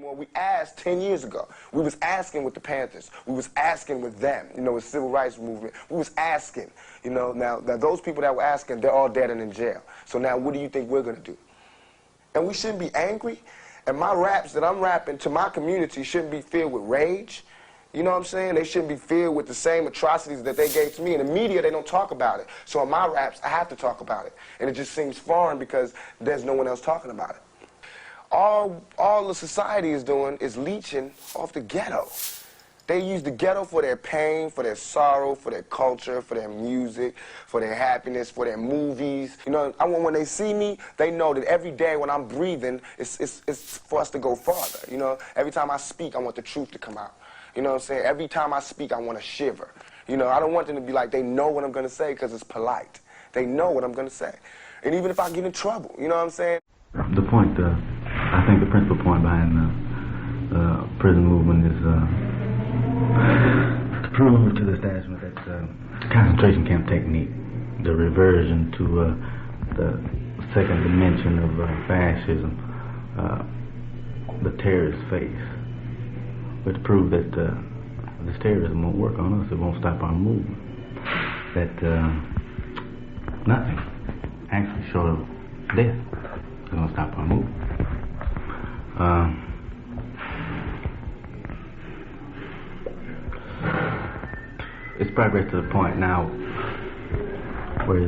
anymore. We asked 10 years ago. We was asking with the Panthers. We was asking with them, you know, with civil rights movement. We was asking, you know. Now those people that were asking, they're all dead and in jail. So now what do you think we're going to do? And we shouldn't be angry. And my raps that I'm rapping to my community shouldn't be filled with rage. You know what I'm saying? They shouldn't be filled with the same atrocities that they gave to me. In the media, they don't talk about it. So in my raps, I have to talk about it. And it just seems foreign because there's no one else talking about it. All the society is doing is leeching off the ghetto. They use the ghetto for their pain, for their sorrow, for their culture, for their music, for their happiness, for their movies. You know, I want when they see me, they know that every day when I'm breathing, it's for us to go farther. You know, every time I speak, I want the truth to come out. You know what I'm saying? Every time I speak, I want to shiver. You know, I don't want them to be like, they know what I'm going to say because it's polite. They know what I'm going to say. And even if I get in trouble, you know what I'm saying? The point, I think the principal point behind the prison movement is to prove to the establishment that concentration camp technique, the reversion to the second dimension of fascism, the terrorist phase. But to prove that this terrorism won't work on us, it won't stop our movement. That nothing, actually short of death, is going to stop our movement. It's progress to the point now where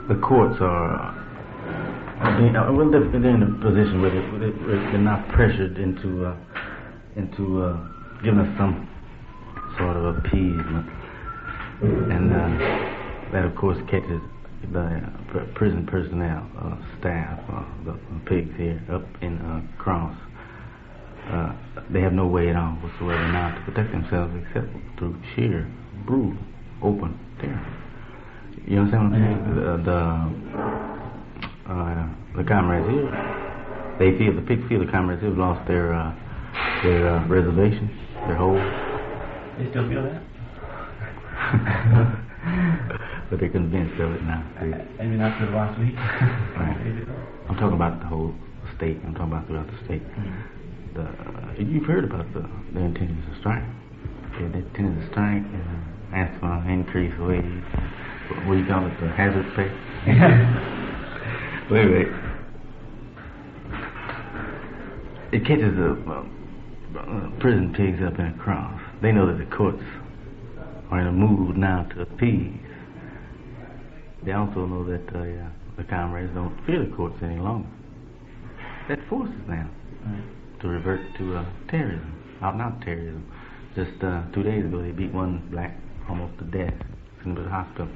the courts are well, they're in a position where they're not pressured into giving us some sort of appeasement, and that of course catches the prison personnel, staff, the pigs here up in Cross. They have no way at all whatsoever now to protect themselves except through sheer, brutal, open terror. You understand what I'm saying? The comrades here, the pigs feel the comrades here have lost their reservation, their hold. They still feel that? But they're convinced of it now. Maybe not for the last week. Right. I'm talking about the whole state. I'm talking about throughout the state. You've heard about their intentions to strike. They intended to strike and ask for an increased wage. What do you call it? The hazard pay? Wait. It catches the prison pigs up in a cross. They know that the courts are in a mood now to appease. They also know that the comrades don't fear the courts any longer. That forces them to revert to terrorism, out-and-out terrorism. Just 2 days ago, they beat one black almost to death in the hospital.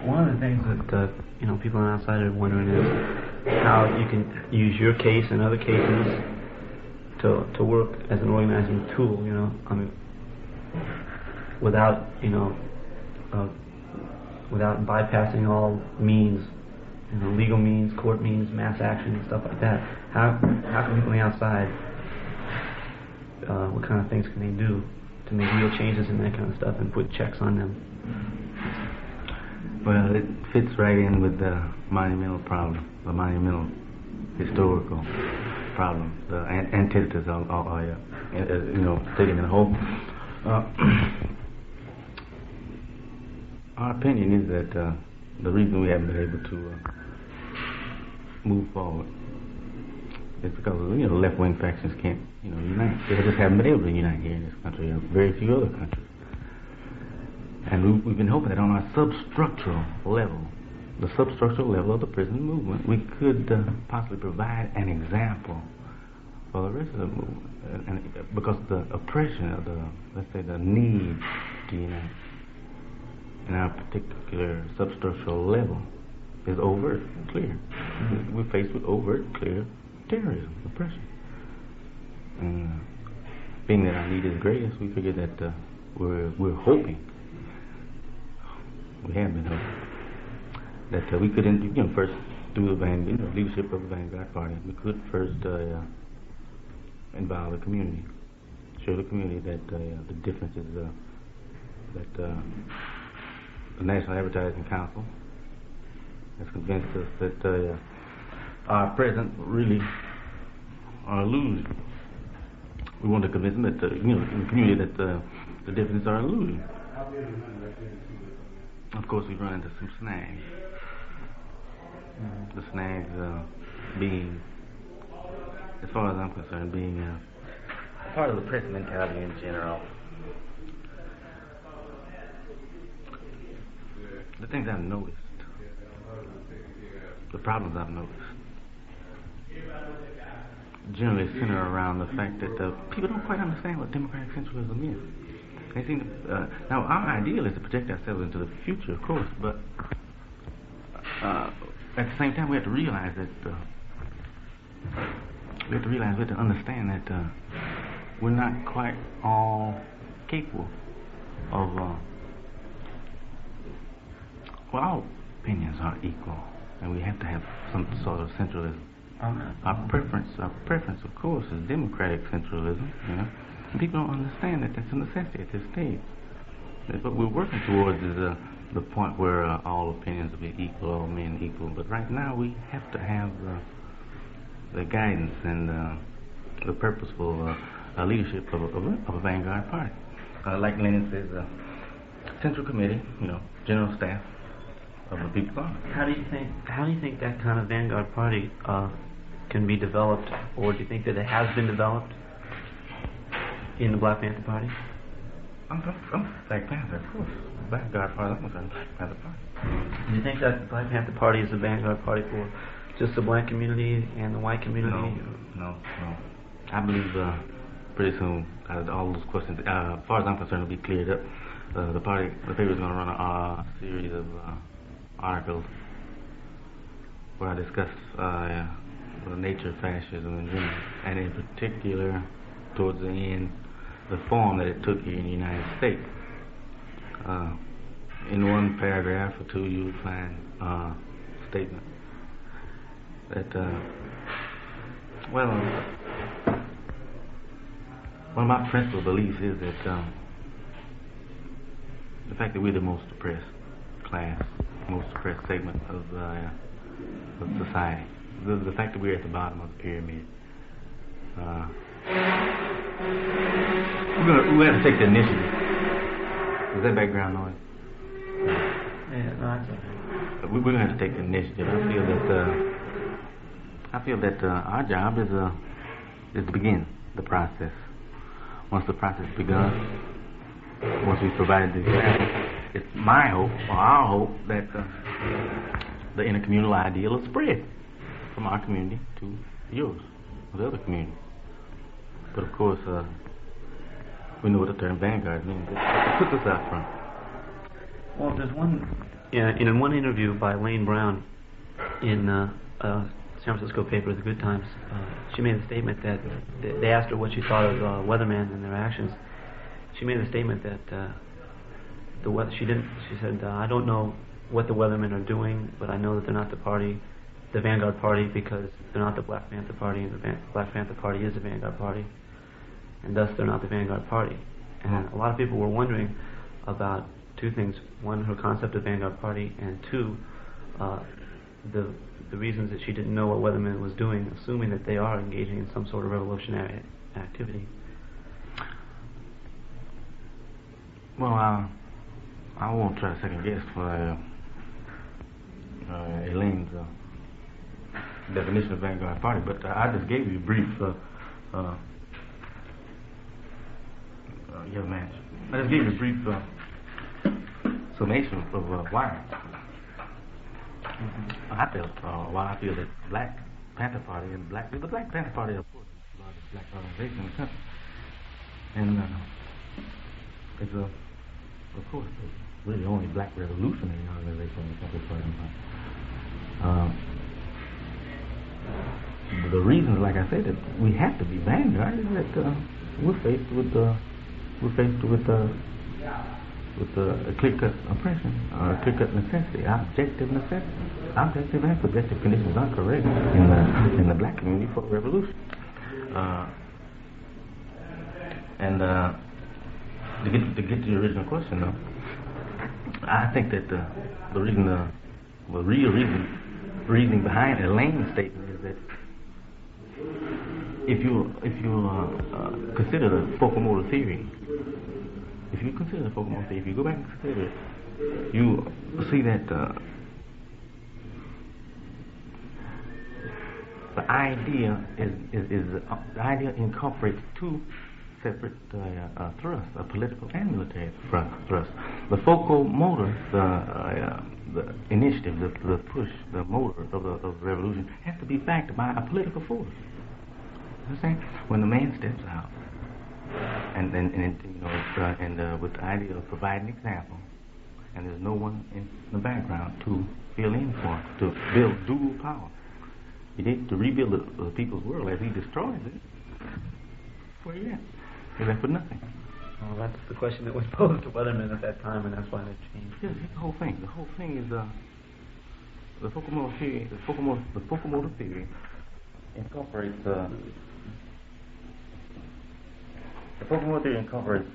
One of the things that people on the outside are wondering is how you can use your case and other cases to work as an organizing tool. Without without bypassing all means, legal means, court means, mass action, and stuff like that. How can people on the outside? What kind of things can they do to make real changes in that kind of stuff and put checks on them? Well, it fits right in with the monumental problem, the monumental historical problem, the antithesis of taken in a whole. Our opinion is that the reason we haven't been able to move forward is because the left-wing factions can't unite. They just haven't been able to unite here in this country. There are very few other countries. And we've been hoping that on our substructural level, the substructural level of the prison movement, we could possibly provide an example for the rest of the movement. And because the oppression of let's say the need to unite in our particular substructural level is overt, clear. We're faced with overt, clear terrorism, oppression. And being that our need is greatest, we figure that we're hoping. We have been hoping that we could, first through the leadership of the Vanguard Party, we could first involve the community, show the community that the differences that the National Advertising Council has convinced us that our present really are illusion. We want to convince them that, in the community, that the differences are illusion. Of course, we run into some snags. The snags being, as far as I'm concerned, being part of the press mentality in general. The things I've noticed, the problems I've noticed, generally center around the fact that people don't quite understand what democratic centralism is. They seem to, now our ideal is to project ourselves into the future, of course, but at the same time we have to realize that we have to understand that we're not quite all capable of well, all opinions are equal, and we have to have some sort of centralism. Our preference, of course, is democratic centralism. And people don't understand that that's a necessity at this stage. What we're working towards is the point where all opinions will be equal, all men equal. But right now, we have to have the guidance and the purposeful leadership of a vanguard party. Like Lenin says, Central Committee, General Staff of the People's Army. How do you think that kind of vanguard party can be developed, or do you think that it has been developed in the Black Panther Party? I'm Black Panther, of course. Vanguard Party, I'm Black Panther Party. Do you think that the Black Panther Party is a vanguard party for just the black community and the white community? No. I believe pretty soon all those questions, as far as I'm concerned, will be cleared up. The paper is going to run a series of articles where I discuss the nature of fascism in general, and in particular, towards the end, the form that it took here in the United States. In one paragraph or two, you would find a statement that, one of my principal beliefs is that the fact that we're the most oppressed class, most oppressed segment of society, the fact that we're at the bottom of the pyramid, we're going to take the initiative. Is that background noise? Yeah, no, that's okay. We're going to have to take the initiative. I feel that our job is to begin the process. Once the process is begun, once we've provided the example, it's my hope, or our hope, that the intercommunal ideal will spread from our community to yours, or the other community. But of course, we know what the term vanguard means. It puts us out front. Well, there's in one interview by Lane Brown in San Francisco paper, The Good Times, she made a statement that they asked her what she thought of weathermen and their actions. She made a statement that she said, I don't know what the weathermen are doing, but I know that they're not the vanguard party, because they're not the Black Panther Party, and the Black Panther Party is the vanguard party, and thus they're not the vanguard party. And a lot of people were wondering about two things: one, her concept of vanguard party, and two, the reasons that she didn't know what weathermen was doing, assuming that they are engaging in some sort of revolutionary activity. Well, I won't try to second guess for Elaine's definition of vanguard party, but I just gave you a brief I just gave you a brief summation of why. I feel why I feel that Black Panther Party and the Black Panther Party, of course, is the largest black organization in the country, and it's of course, really only black revolutionary organization in the country for the reasons, like I said, that we have to be vanguard is that we're faced with a clear-cut oppression, or a clear-cut necessity, objective and subjective conditions are correct in the black community for revolution. And to get to your original question, though, I think that the reason the real reasoning behind Elaine's statement is that if you consider the focal motor theory, if you go back and consider it, you see that the idea the idea incorporates two separate thrusts, a political and military thrust. The focal motor, the initiative, the push, the motor of the revolution has to be backed by a political force. Understand? When the man steps out, and with the idea of providing example, and there's no one in the background to fill in for, to build dual power. He needs to rebuild the people's world as he destroys it. Where you at? You're left with nothing. Well, that's the question that was posed to Weatherman at that time, and that's why they changed. Yes, the whole thing. The whole thing is the focal motor theory. The focal motor theory incorporates the focal motor theory incorporates.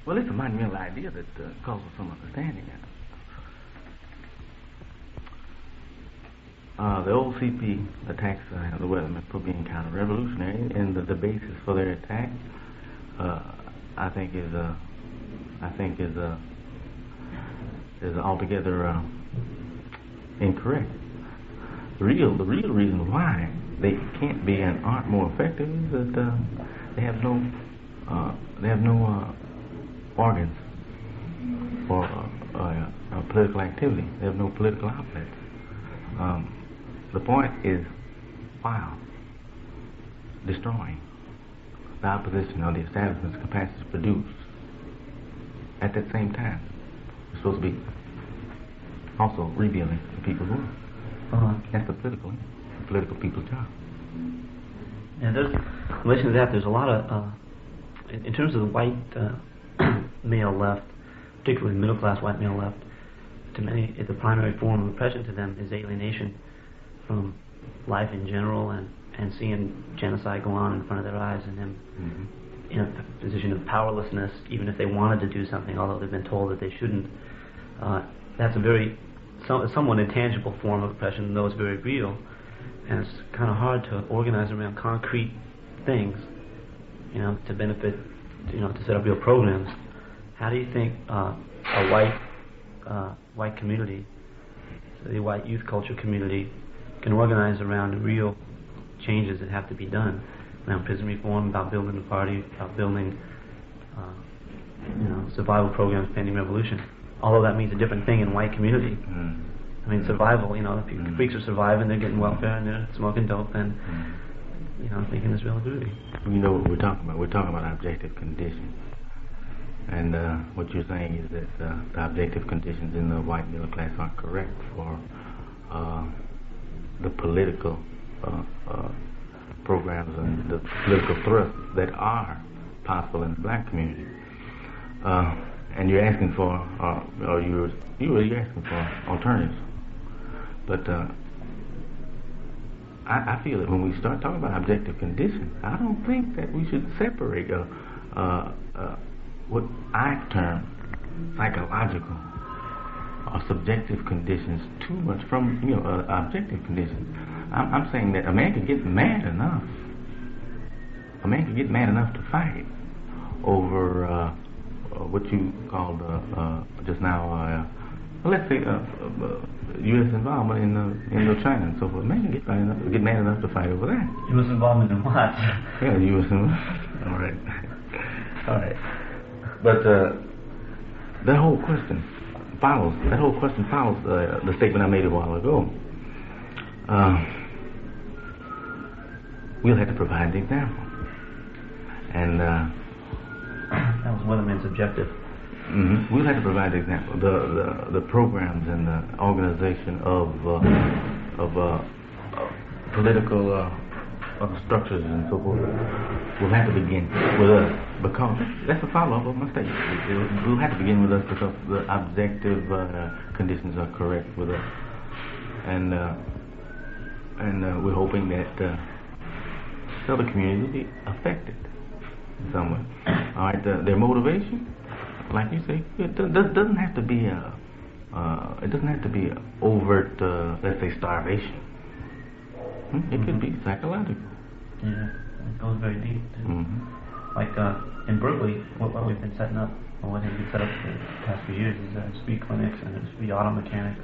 Well, it's a monumental idea that calls for some understanding. The old CP attacks the Weathermen for being counter-revolutionary, and the basis for their attack, I think, is altogether incorrect. The real reason why they can't be and aren't more effective is that they have no organs for political activity. They have no political outlets. The point is, while destroying the opposition or the establishment's capacity to produce, at that same time, we're supposed to be also rebuilding the people's world. That's the political people's job. And there's, in relation to that, there's a lot of, in terms of the white male left, particularly middle-class white male left, to many, the primary form of oppression to them is alienation from life in general, and seeing genocide go on in front of their eyes, and them in a position of powerlessness, even if they wanted to do something, although they've been told that they shouldn't. That's a very, somewhat intangible form of oppression, though it's very real, and it's kind of hard to organize around concrete things, to benefit, to set up real programs. How do you think a white community, the white youth culture community, can organize around real changes that have to be done around prison reform, about building the party, about building, survival programs pending revolution? Although that means a different thing in white community. I mean, survival. The freaks are surviving; they're getting welfare and they're smoking dope and thinking there's real beauty. You know what we're talking about? We're talking about objective conditions. And what you're saying is that the objective conditions in the white middle class aren't correct for the political programs and the political thrusts that are possible in the black community. And you're asking for, or you're asking for alternatives. But I feel that when we start talking about objective conditions, I don't think that we should separate what I term psychological or subjective conditions too much from objective conditions. I'm saying that a man can get mad enough. A man can get mad enough to fight over what you called just now. Let's say U.S. involvement in Indochina and so forth. A man can get mad enough to fight over that. U.S. involvement in what? Yeah, U.S. involvement. All right. But that whole question follows the statement I made a while ago. We'll have to provide the example, and that was Weatherman's objective. We'll have to provide the example. The programs and the organization of political structures and so forth will have to begin with us, because that's a follow-up of my statement. We'll have to begin with us because the objective conditions are correct with us, and we're hoping that the other community will be affected somewhat. All right, their motivation, like you say, it doesn't have to be overt, let's say, starvation. It could be psychological. Yeah, it goes very deep too. Like in Berkeley, what we've been setting up, or what has been set up for the past few years, is there's free clinics and there's free auto mechanics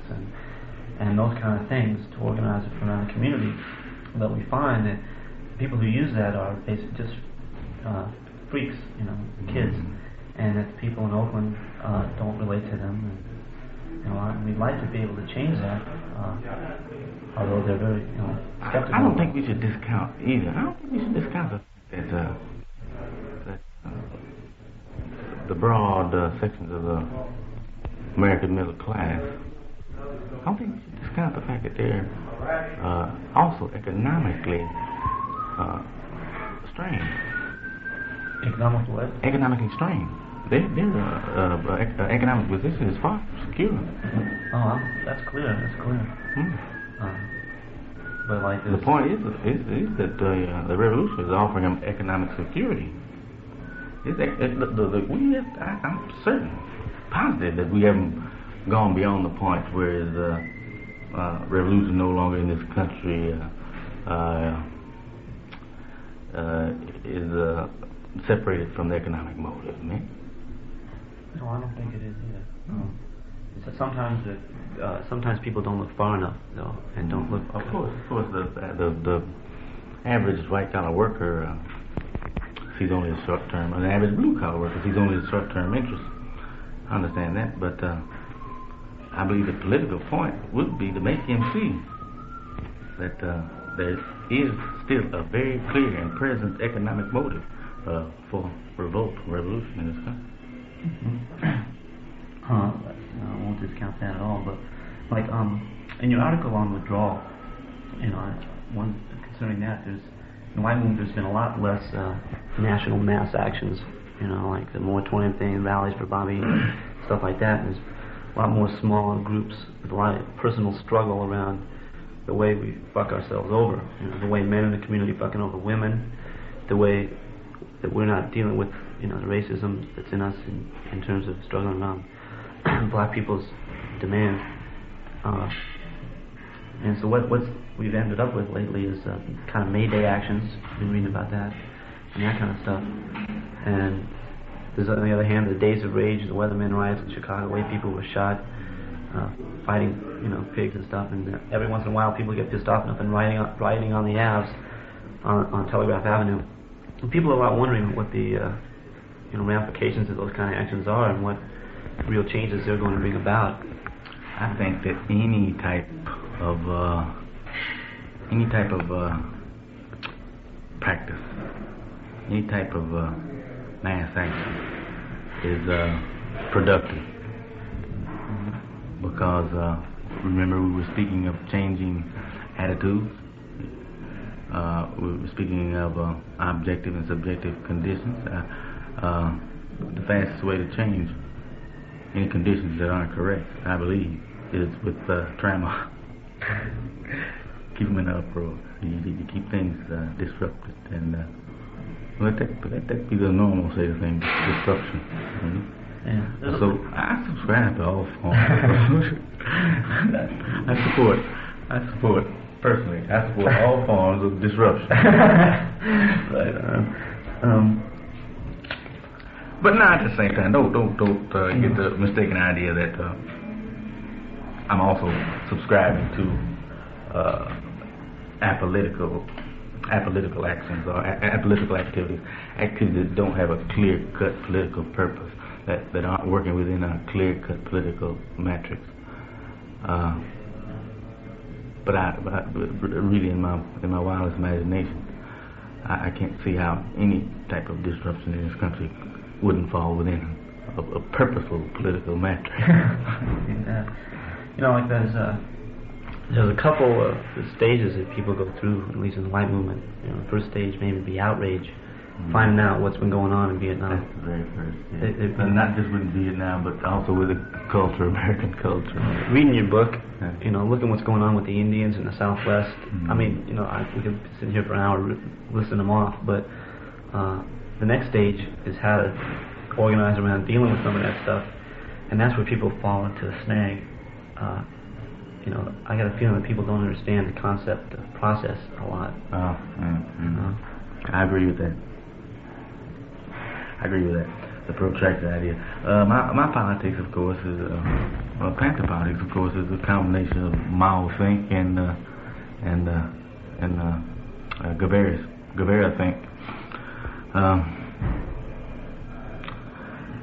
and those kind of things to organize it around the community. But we find that people who use that are basically just freaks, kids, and that the people in Oakland don't relate to them. And, we'd like to be able to change that, although they're very skeptical. I don't think we should discount either. I don't think we should discount that the broad sections of the American middle class. I don't think we should discount the fact that they're also economically strained. Economic what? Economically strained. Their economic position is far from secure. Oh, that's clear. That's clear. But like the point is that the revolution is offering them economic security. I'm certain, positive that we haven't gone beyond the point where the revolution no longer in this country is separated from the economic motive, man. No, I don't think it is either. So sometimes people don't look far enough, though, and don't look. Of course, the average white-collar worker sees only the short term, or the average blue-collar worker sees only the short-term interest. I understand that, but I believe the political point would be to make him see that there is still a very clear and present economic motive for revolution in this country. I won't discount that at all, but like in your article on withdrawal, one concerning that, there's in the white movement there's been a lot less national mass actions, like the moratorium thing, rallies for Bobby, stuff like that. And there's a lot more smaller groups with a lot of personal struggle around the way we fuck ourselves over, the way men in the community fucking over women, the way that we're not dealing with the racism that's in us in terms of struggling around black people's demands. And so what we've ended up with lately is kind of May Day actions. Been reading about that and that kind of stuff. And there's, on the other hand, the Days of Rage, the Weathermen riots in Chicago, the way people were shot, fighting, pigs and stuff. And every once in a while, people get pissed off enough and rioting on the Aves on Telegraph Avenue. And people are wondering what the ramifications of those kind of actions are and what real changes they're going to bring about. I think that any type of practice, any type of mass action is productive, because remember we were speaking of changing attitudes. We were speaking of objective and subjective conditions. The fastest way to change any conditions that aren't correct, I believe, is with trauma. Keep them in uproar. You keep things disrupted, and let that be the normal state of things, disruption. Yeah. So I subscribe to all forms. I support personally. I support all forms of disruption. Right. But not at the same time. Don't get the mistaken idea that I'm also subscribing to apolitical actions or apolitical activities that don't have a clear-cut political purpose, that aren't working within a clear-cut political matrix. But really, in my wildest imagination, I can't see how any type of disruption in this country wouldn't fall within a purposeful political matrix. Like there's a couple of stages that people go through, at least in the white movement. The first stage may be outrage, finding out what's been going on in Vietnam. That's the very first. Yeah. And not just with Vietnam, but also with the culture, American culture. Reading your book, looking what's going on with the Indians in the Southwest. I mean, we could sit here for an hour listing them off, but the next stage is how to organize around dealing with some of that stuff, and that's where people fall into a snag. You know, I got a feeling that people don't understand the concept of process a lot. I agree with that. The protracted idea. My politics, of course, is Panther politics, of course, is a combination of Mao think and Guevara think.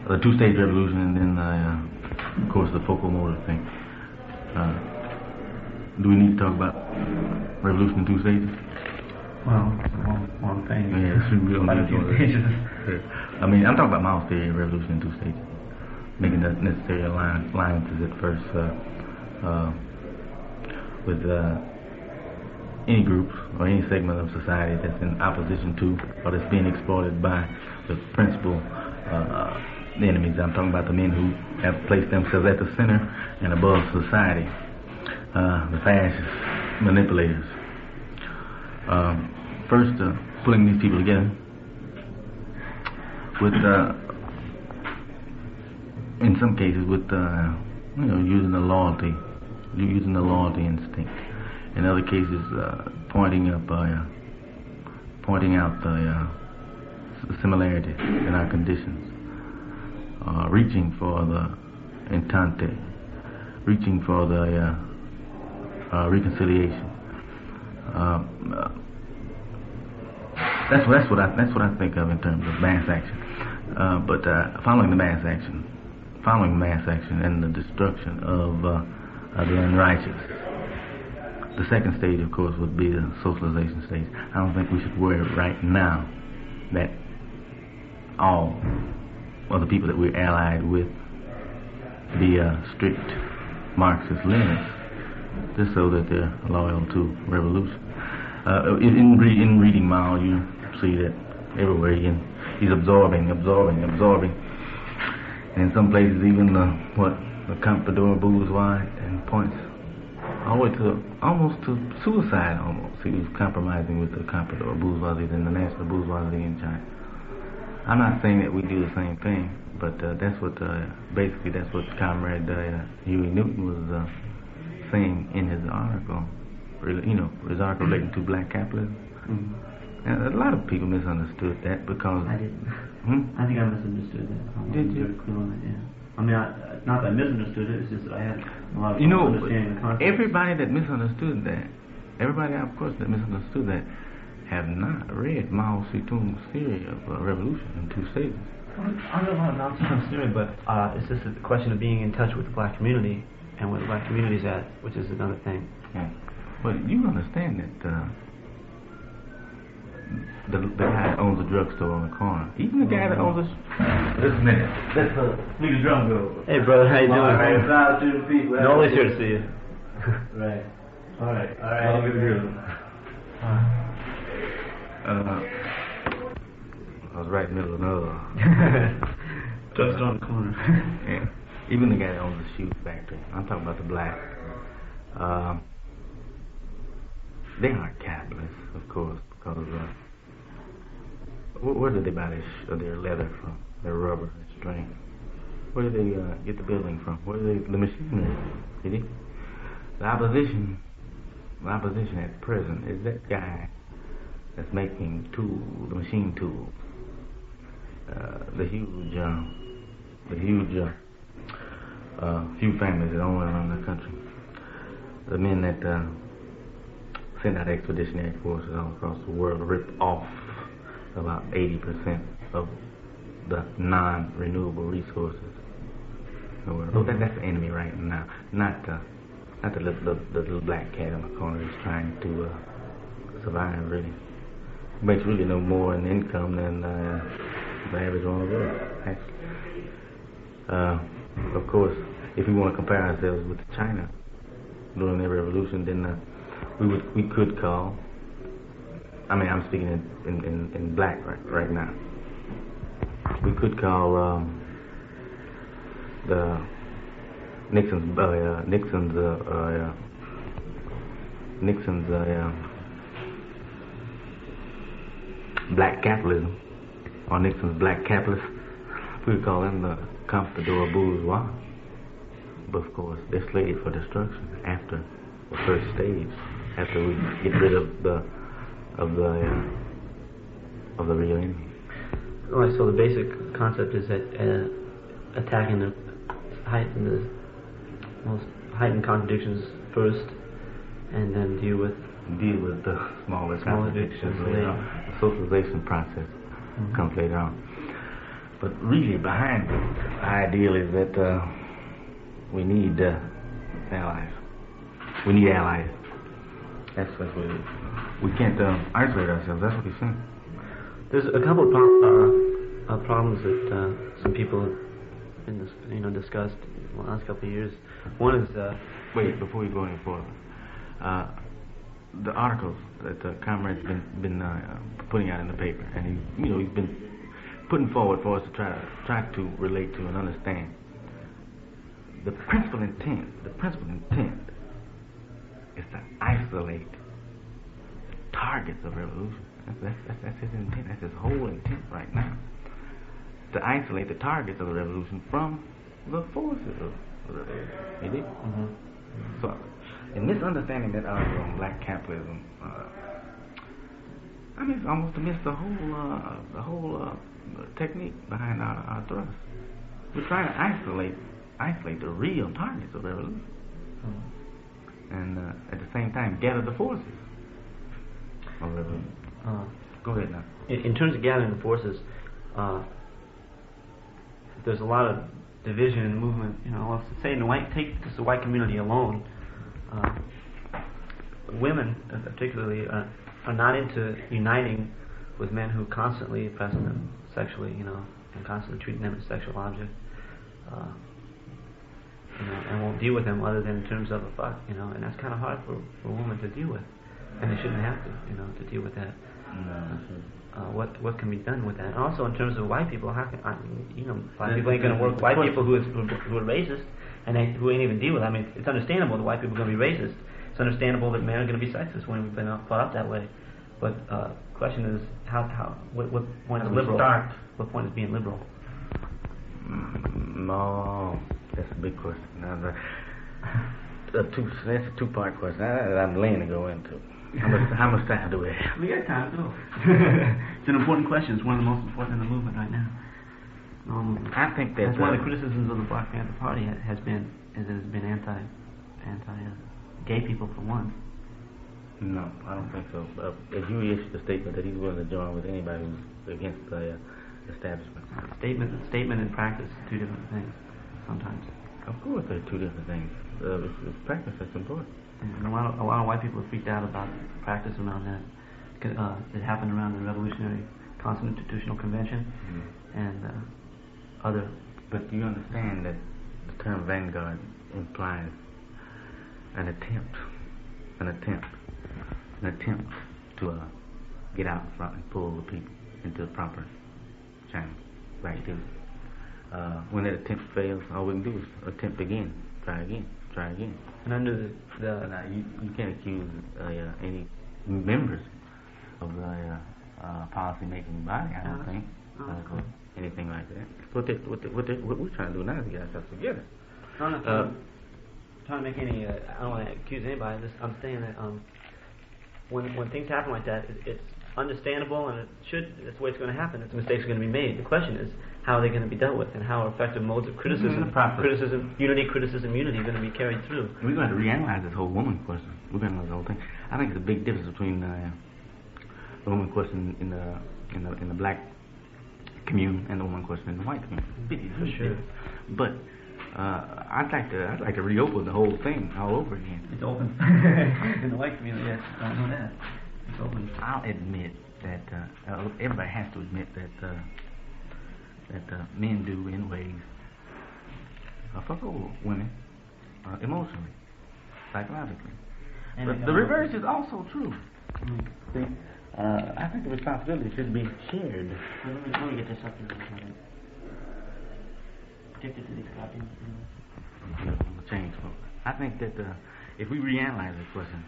The two-stage revolution, and then, of course, the focal motive thing. Do we need to talk about revolution in 2 stages? Well, it's a long thing. Yeah, we don't Quite a need few to. stages. I mean, I'm talking about Mao's theory of revolution in 2 stages, making the necessary alliances at first with any groups or any segment of society that's in opposition to or that's being exploited by the principal enemies. I'm talking about the men who have placed themselves at the center and above society, the fascist manipulators. First, pulling these people together with, in some cases, with using the loyalty instinct. In other cases, pointing out the similarities in our conditions, reaching for the entente, reaching for the reconciliation. That's what I think of in terms of mass action. But following the mass action and the destruction of the unrighteous, the second stage, of course, would be the socialization stage. I don't think we should worry right now that all of the people that we're allied with be strict Marxist Leninists, just so that they're loyal to revolution. In reading Mao, you see that everywhere he's absorbing, and in some places even the comprador bourgeois, and points all the way to almost to suicide. Almost, he was compromising with the comprador bourgeoisie and the national bourgeoisie in China. I'm not saying that we do the same thing, but that's what basically that's what Comrade Huey Newton was saying in his article. His article relating to black capitalism. Mm-hmm. And a lot of people misunderstood that because I didn't. I think I misunderstood that. Did you? I mean, not that I misunderstood it. It's just that I had a lot of understanding the concept. Everybody that misunderstood that, of course, that misunderstood that, have not read Mao Zedong's theory of revolution in 2 stages. I know a lot about Mao Zedong's theory, but it's just a question of being in touch with the black community and where the black community's at, which is another thing. Yeah. But you understand that the guy that owns the drugstore on the corner, even the guy that owns the... Just a minute. Let's leave the drum go. Hey, brother, how you doing? All right, proud to the people. No, always here to see you. Right. All right. I was right in the middle of another. Drugstore on the corner. Yeah. Even the guy that owns the shoe factory. I'm talking about the black. They aren't capitalists, of course, because where did they buy their leather from? Their rubber, their string? Where did they get the building from? Where did the machinery? The opposition at present is that guy that's making the machine tools, the huge few families that own around the country, the men that send out expeditionary forces all across the world to rip off about 80% of the non-renewable resources. So that's the enemy right now, not the little black cat on the corner that's trying to survive. Really makes really no more in income than the average one of us. Actually, of course, if we want to compare ourselves with China during their revolution, then we could call. I mean, I'm speaking in black right now. We could call the Nixon's black capitalism or Nixon's black capitalists. We would call them the conquistador bourgeois. But of course, they're slated for destruction after the first stage, after we get rid of the real enemy. Right, so the basic concept is that attacking the most heightened contradictions first, and then deal with the smaller contradictions later on. The socialization process comes later on. But really, behind the ideal is that we need allies. We need allies. That's what we can't isolate ourselves. That's what he's saying. There's a couple of problems that some people have discussed in the last couple of years. One is wait, before you go any further, the articles that Comrade's been putting out in the paper, and he's been putting forward for us to try to relate to and understand. The principal intent is to isolate the targets of revolution. That's his intent. That's his whole intent right now. To isolate the targets of the revolution from the forces of the revolution. You see? So, in misunderstanding that article on black capitalism, it's almost to miss the whole technique behind our thrust. We're trying to isolate the real targets of revolution, and at the same time gather the forces of revolution. Go ahead now. In terms of gathering the forces, there's a lot of division in the movement. Let's say take just the white community alone. Women, particularly, are not into uniting with men who constantly oppress them sexually, and constantly treating them as sexual objects, and won't deal with them other than in terms of a fuck, and that's kind of hard for a woman to deal with, and they shouldn't have to deal with that. What can be done with that? And also in terms of white people, how can black people ain't going to work with white people who are racist and who ain't even deal with it. It's understandable that white people are going to be racist. It's understandable that men are going to be sexist when we've been brought up that way. But the question is, what point is liberal? What point is being liberal? No, that's a big question. That's a two-part question that I'm laying to go into. How much time do we have? We got time to go. It's an important question. It's one of the most important in the movement right now. I think that's one of the criticisms of the Black Panther Party has been anti-gay people for one. No, I don't think so. If you issued a statement that he's willing to join with anybody who's against the establishment. Statement and practice, two different things. Sometimes. Of course, they're two different things. It's practice that's important. And a lot of white people are freaked out about practice around that. It happened around the Revolutionary Constitutional Convention and other. But do you understand that the term vanguard implies an attempt to get out front and pull the people into the proper channel of activity. When that attempt fails, all we can do is attempt again, try again. And under you can't accuse any members of the policy-making body, I don't think, anything like that. What we're trying to do now is get ourselves together. I'm trying to make any. I don't want to accuse anybody. I'm saying that when things happen like that, it's understandable, and that's the way it's going to happen. It's mistakes are going to be made. The question is, how are they going to be dealt with, and how are effective modes of criticism, unity, are going to be carried through? We're going to reanalyze this whole woman question. We're going to analyze the whole thing. I think there's a big difference between the woman question in the black community and the woman question in the white community. For sure. But I'd like to reopen the whole thing all over again. It's open in the white community. Yes, I don't know that. It's open. I'll admit that everybody has to admit that men do in ways fuck over women emotionally, psychologically. But the reverse is also true. See, I think the responsibility should be shared. Let me get this up here. Addicted to these copies. Change. I think that if we reanalyze this question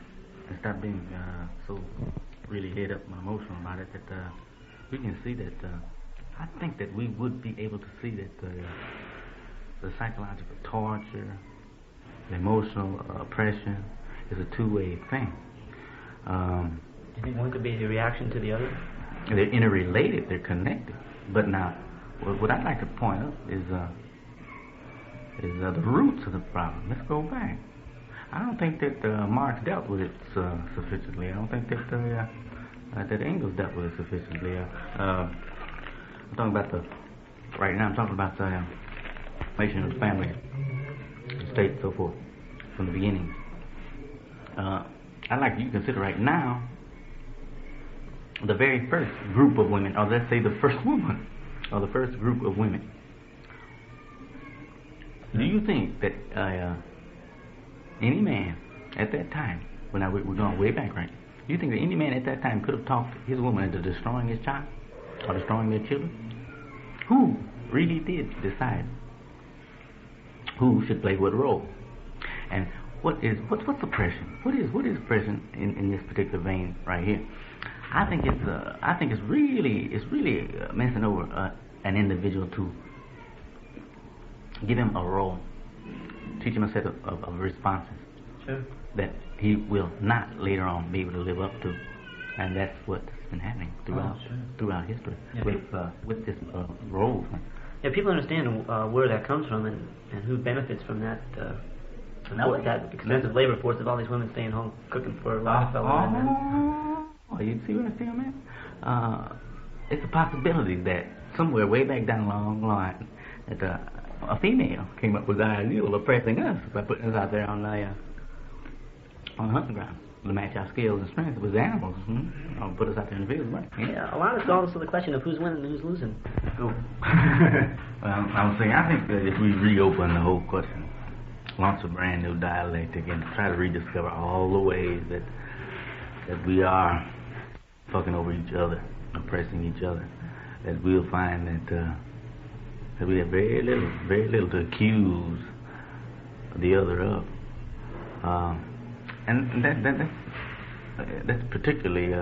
and stop being so really head up and emotional about it, that we can see that I think that we would be able to see that the psychological torture, the emotional oppression is a two-way thing. Do you think one could be a reaction to the other? They're interrelated, they're connected. But now, what I'd like to point out is the roots of the problem. Let's go back. I don't think that Marx dealt with it sufficiently. I don't think that that Engels dealt with it sufficiently. I'm talking about right now I'm talking about the nation of the family, the state, and so forth, from the beginning. I'd like you to consider right now the very first group of women, or let's say the first woman, or the first group of women. Do you think that any man at that time, when we're going way back, right? Do you think that any man at that time could have talked his woman into destroying his child or destroying their children? Who really did decide who should play what role? And what's oppression? What is oppression in this particular vein right here? I think it's really messing over an individual to give him a role, teach him a set of responses. Sure. That he will not later on be able to live up to, and that's what's been happening throughout history with this role. Yeah, people understand where that comes from and who benefits from that that extensive labor force of all these women staying home cooking for Rockefeller. Oh, you see what I'm saying, man? It's a possibility that somewhere way back down the long line that a female came up with the idea of oppressing us by putting us out there on the hunting ground to match our skills and strengths with the animals. Or put us out there in the field, right? Yeah, a lot of it's also the question of who's winning and who's losing. Oh. Well, I was saying, I think that if we reopen the whole question, launch a brand new dialectic and try to rediscover all the ways that we are fucking over each other, oppressing each other, that we'll find that we have very little to accuse the other of, and that's particularly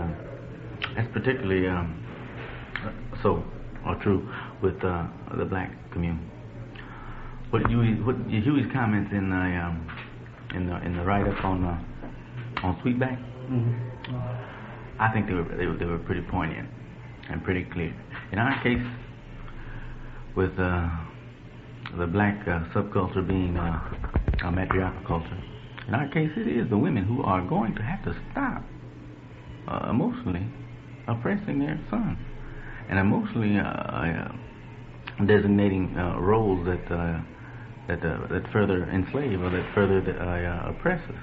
so or true with the black community. What Huey's comments in the write-up on Sweetback, I think they were pretty poignant and pretty clear. In our case, with the black subculture being a matriarchal culture, in our case it is the women who are going to have to stop emotionally oppressing their sons and emotionally designating roles that further enslave or that further oppress us.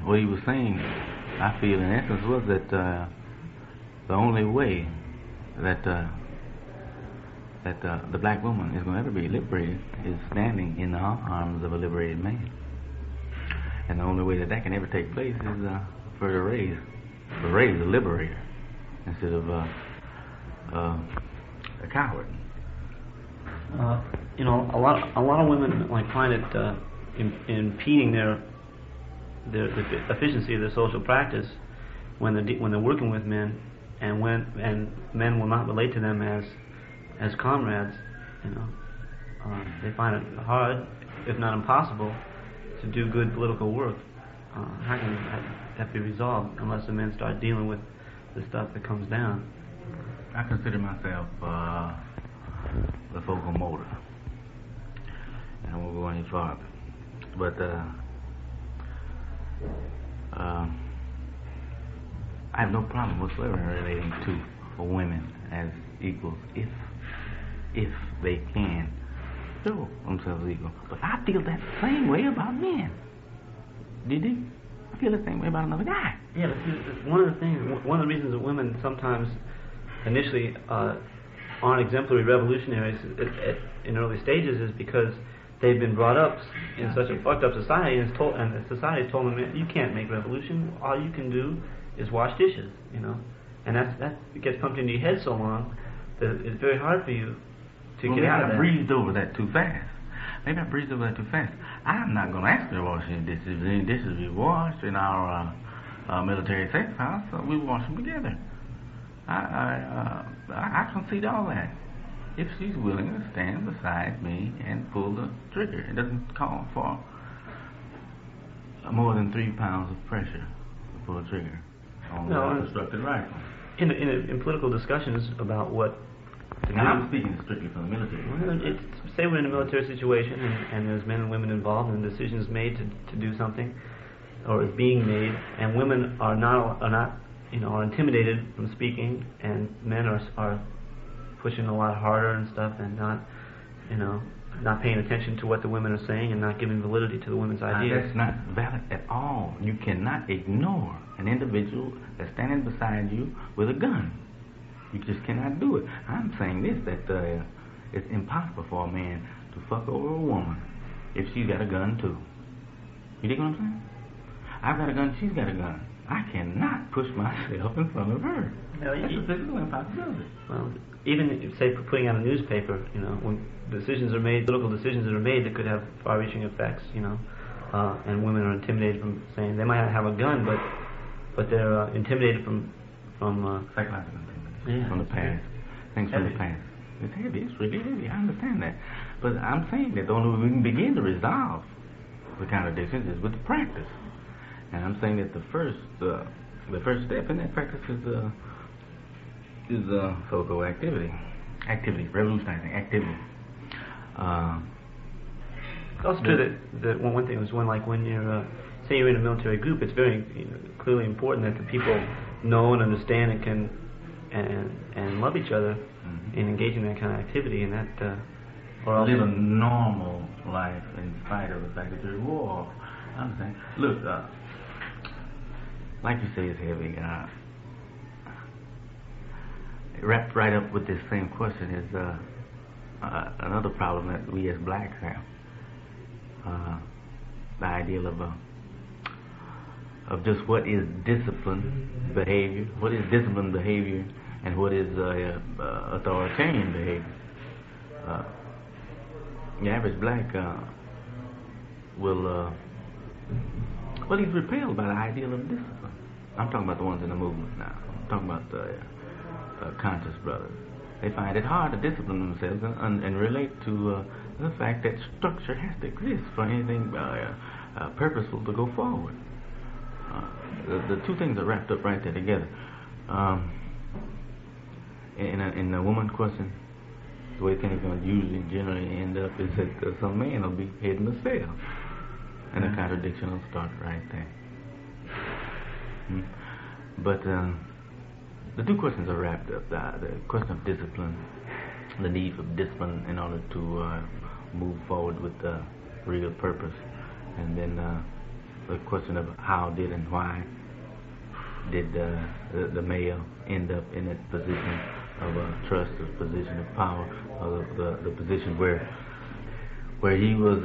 What he was saying, I feel in essence, was that the only way that the black woman is going to ever be liberated is standing in the arms of a liberated man. And the only way that can ever take place is for to raise a liberator instead of a coward. A lot of women find it impeding the efficiency of their social practice when they're working with men, and men will not relate to them as comrades. They find it hard, if not impossible, to do good political work. How can that be resolved unless the men start dealing with the stuff that comes down? I consider myself the focal motor, and I won't go any farther. But I have no problem whatsoever in relating to women as equals if they can show themselves equal. But I feel that same way about men. Did you? I feel the same way about another guy. Yeah, but one of the reasons that women sometimes initially aren't exemplary revolutionaries in early stages is because they've been brought up in such a fucked up society, and the society told them, you can't make revolution. All you can do is wash dishes, and that gets pumped into your head so long that it's very hard for you to get out of that. I breezed over that too fast. Maybe I breezed over that too fast. I'm not going to ask you to wash any dishes. Any dishes we wash in our military safe house, we wash them together. I concede all that. If she's willing to stand beside me and pull the trigger, it doesn't call for more than 3 pounds of pressure to pull the trigger on a constructed rifle. In political discussions about what to now, do, I'm speaking strictly from the military. Well, say we're in a military situation and there's men and women involved and decisions made to do something, or is being made, and women are intimidated from speaking, and men are pushing a lot harder and stuff, and not paying attention to what the women are saying and not giving validity to the women's ideas. That's not valid at all. You cannot ignore an individual that's standing beside you with a gun. You just cannot do it. I'm saying this, that it's impossible for a man to fuck over a woman if she's got a gun too. You dig what I'm saying? I've got a gun, she's got a gun. I cannot push myself in front of her. That's a physical impossibility. Well, even say putting out a newspaper, when decisions are made, political decisions that are made that could have far-reaching effects, and women are intimidated from saying they might not have a gun, but they're intimidated from psychological intimidation from the past, things from the past. It's heavy. It's really heavy. I understand that, but I'm saying that the only way we can begin to resolve the contradictions is with the practice. And I'm saying that the first step in that practice is so-called activity, revolutionizing activity. It's also true that one thing was when you're say you're in a military group, it's very clearly important that the people know and understand and can and love each other in engaging in that kind of activity, and that or live a normal life in spite of the fact that there's war. I'm saying, look. Like you say, it's heavy. Wrapped right up with this same question is another problem that we as blacks have. The ideal of just what is disciplined behavior, and what is authoritarian behavior. The average black will, he's repelled by the ideal of discipline. I'm talking about the ones in the movement now. I'm talking about the conscious brothers. They find it hard to discipline themselves and relate to the fact that structure has to exist for anything purposeful to go forward. The two things are wrapped up right there together. In the woman question, the way things are going to usually generally end up is that some man will be heading the cell, and the contradiction will start right there. But the two questions are wrapped up. The question of discipline, the need for discipline in order to move forward with the real purpose, and then the question of how did and why did the male end up in that position of trust, a position of power, the position where he was,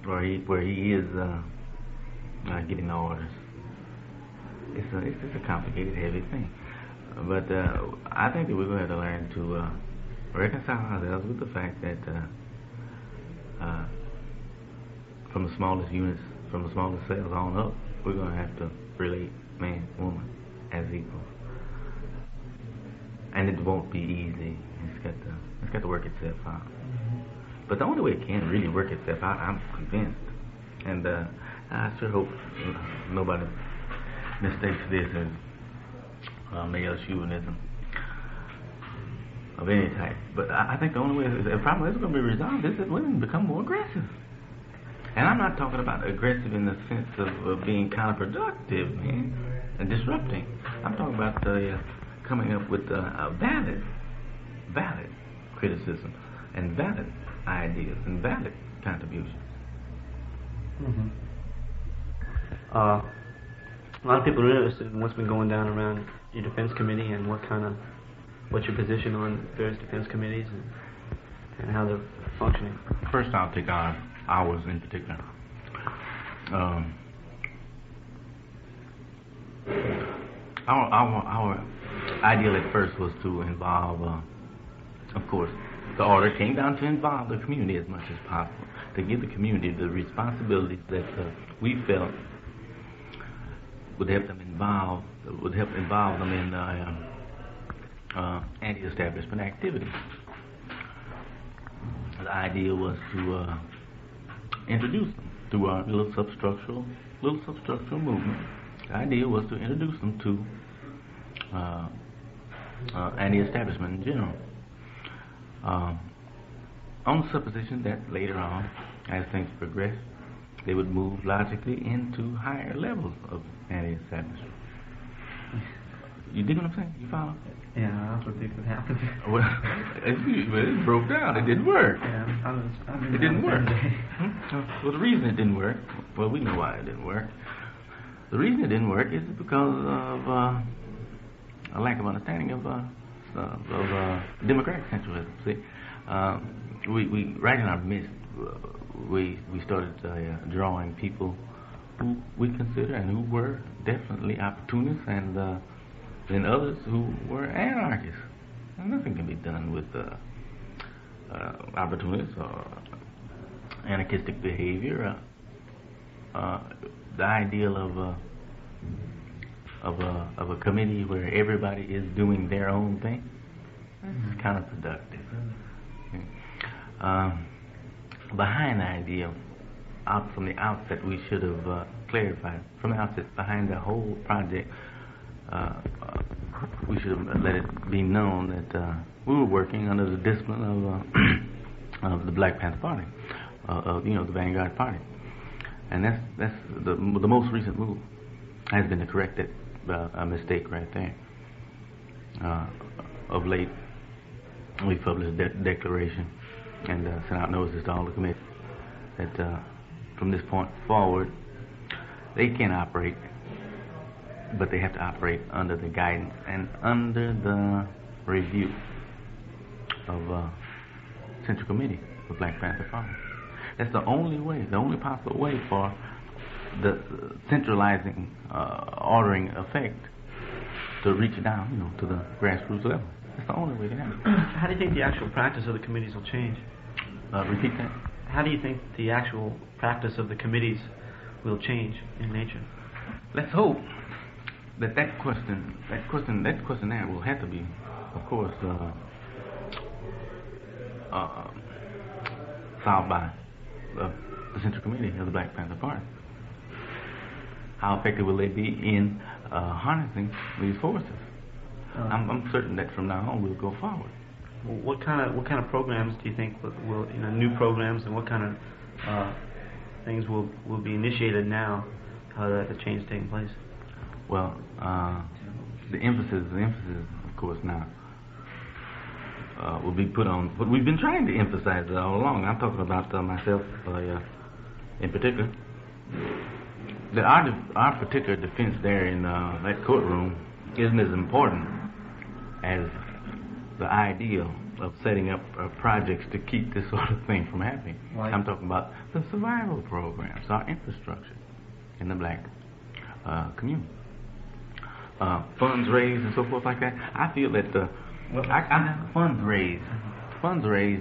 where he is getting orders. It's a complicated, heavy thing, but I think that we're going to have to learn to reconcile ourselves with the fact that from the smallest units, from the smallest cells on up, we're going to have to relate man, woman as equals, and it won't be easy. It's got to work itself out. But the only way it can really work itself out, I'm convinced, and I sure hope nobody mistakes this as male chauvinism of any type. But I think the only way the problem is going to be resolved is that women become more aggressive. And I'm not talking about aggressive in the sense of being counterproductive, man, and disrupting. I'm talking about coming up with a valid criticism and valid ideas and valid contributions. A lot of people are interested in what's been going down around your defense committee and what's your position on various defense committees and how they're functioning. First, I'll take ours in particular. Our ideal at first was to involve, of course, the order came down to involve the community as much as possible, to give the community the responsibilities that we felt would help involve them in anti-establishment activity. The idea was to introduce them through our little substructural movement. The idea was to introduce them to anti-establishment in general, on the supposition that later on, as things progressed, they would move logically into higher levels of anti-establishment. You dig what I'm saying? You follow? Yeah, that's what would happen. Well, it broke down. It didn't work. Yeah, it didn't work. Well, the reason it didn't work, well, we know why it didn't work. The reason it didn't work is because of a lack of understanding of democratic centralism. See, we right in our midst, we started drawing people who we consider and who were definitely opportunists, and then others who were anarchists. And nothing can be done with opportunists or anarchistic behavior. The ideal of a committee where everybody is doing their own thing, that's counterproductive. Behind the idea, from the outset, we should have clarified from the outset. Behind the whole project, we should have let it be known that we were working under the discipline of the Black Panther Party, the Vanguard Party, and that's the most recent move has been to correct that mistake right there. Of late, we published a declaration and sent out notices to all the committees that from this point forward, they can operate, but they have to operate under the guidance and under the review of Central Committee of Black Panther Party. That's the only way, the only possible way for the centralizing, ordering effect to reach down, to the grassroots level. That's the only way to have it. How do you think the actual practice of the committees will change? Repeat that. How do you think the actual practice of the committees will change in nature? Let's hope that questionnaire will have to be, of course, solved by the Central Committee of the Black Panther Party. How effective will they be in harnessing these forces? I'm certain that from now on we'll go forward. Well, what kind of programs do you think will new programs, and what kind of things will be initiated now that change is taking place? Well, the emphasis, of course, now will be put on what we've been trying to emphasize all along. I'm talking about myself in particular. That our particular defense there in that courtroom isn't as important as the ideal of setting up projects to keep this sort of thing from happening. Right. I'm talking about the survival programs, our infrastructure in the black community. Funds raised and so forth like that. I feel that funds raised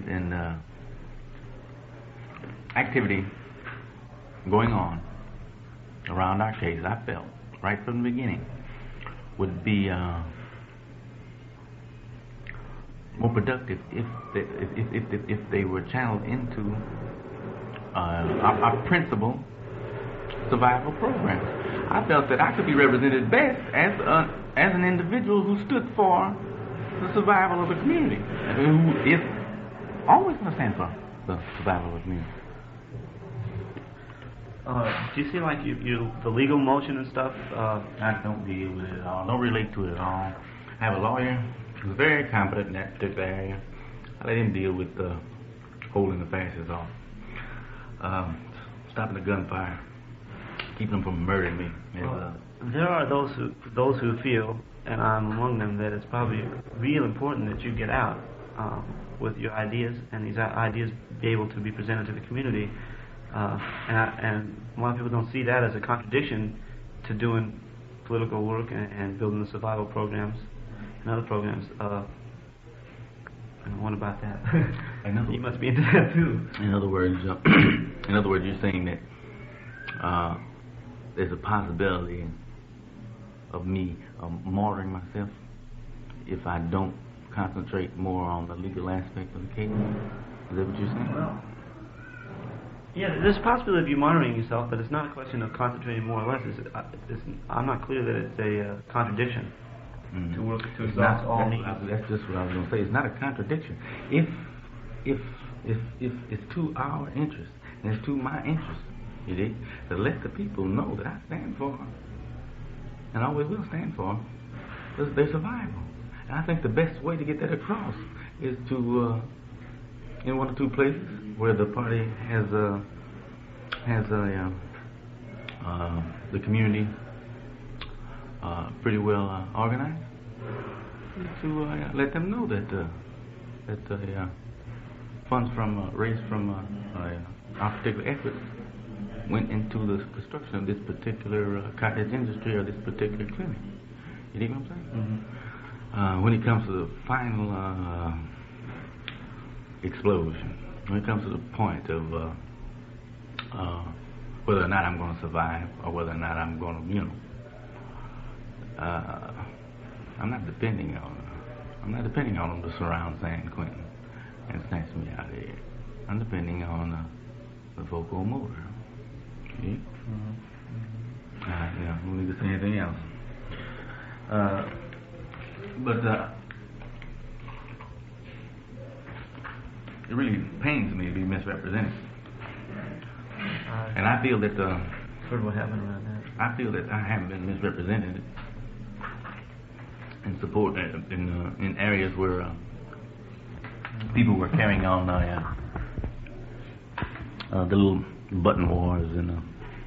and activity going on around our case, I felt right from the beginning would be more productive if they were channeled into our principal survival programs. I felt that I could be represented best as an individual who stood for the survival of the community, and who is always going to stand for the survival of the community. Do you see like the legal motion and stuff? I don't deal with it at all. Don't relate to it at all. I have a lawyer who's very competent in that particular area. I let him deal with holding the fascists off, stopping the gunfire, keeping them from murdering me. There are those who feel, and I'm among them, that it's probably real important that you get out with your ideas, and these ideas be able to be presented to the community. And a lot of people don't see that as a contradiction to doing political work and building the survival programs and other programs. And what about that? You must be into that too. In other words, you're saying that there's a possibility of me martyring myself if I don't concentrate more on the legal aspect of the case? Is that what you're saying? Well, yeah, there's a possibility of you monitoring yourself, but it's not a question of concentrating more or less. I'm not clear that it's a contradiction to work to exhaust all means. That's just what I was going to say. It's not a contradiction. If it's to our interest and it's to my interest, you see, to let the people know that I stand for and always will stand for their survival. And I think the best way to get that across is to in one or two places where the party has the community pretty well organized, to let them know that funds raised from our particular efforts went into the construction of this particular cottage industry or this particular clinic. You know what I'm saying? Mm-hmm. When it comes to the final explosion, when it comes to the point of whether or not I'm going to survive or whether or not I'm going to, I'm not depending on them to surround San Quentin and snatch me out of here. I'm depending on the vocal motor. See? Mm-hmm. We need to say anything else. But it really pains me to be misrepresented. And I feel that what happened around that? I feel that I haven't been misrepresented in support in areas where people were carrying on the little button wars and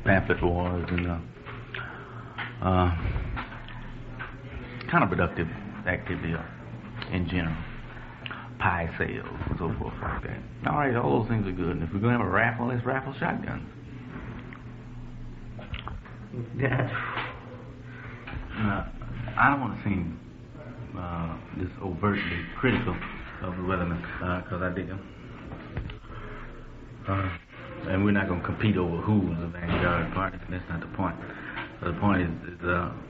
pamphlet wars and counterproductive activity in general. Pie sales and so forth like that. All right, all those things are good. And if we're going to have a raffle, let's raffle shotguns. I don't want to seem this overtly critical of the Weathermen because I dig them. And we're not going to compete over who's the vanguard party. That's not the point. The point is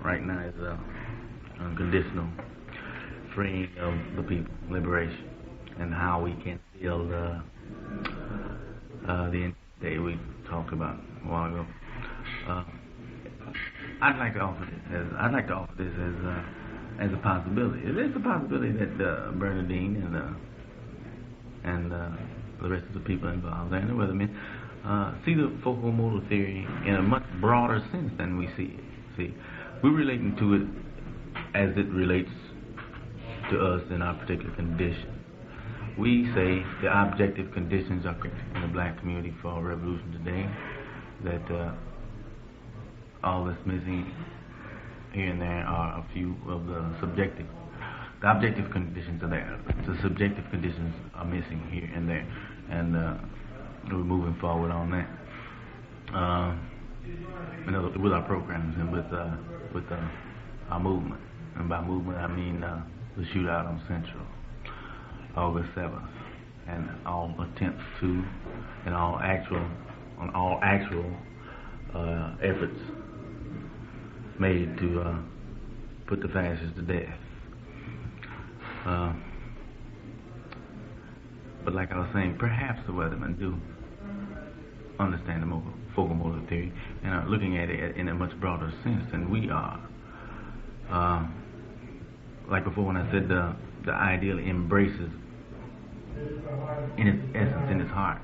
right now is unconditional freeing of the people, liberation, and how we can build the day we talked about a while ago. I'd like to offer this as a possibility. It is a possibility that Bernadine and the rest of the people involved and the Weathermen see the focal motor theory in a much broader sense than we see it. See, we're relating to it as it relates to us in our particular condition. We say the objective conditions are in the black community for revolution today, that all that's missing here and there are a few of the subjective. The objective conditions are there. The subjective conditions are missing here and there, and we're moving forward on that. With our programs and with our movement, and by movement I mean the shootout on Central, August 7th, and all attempts to, and all actual efforts made to put the fascists to death. But like I was saying, perhaps the Weathermen do understand the focal motor theory and are looking at it in a much broader sense than we are. Like before when I said the ideal embraces in its essence, in its heart,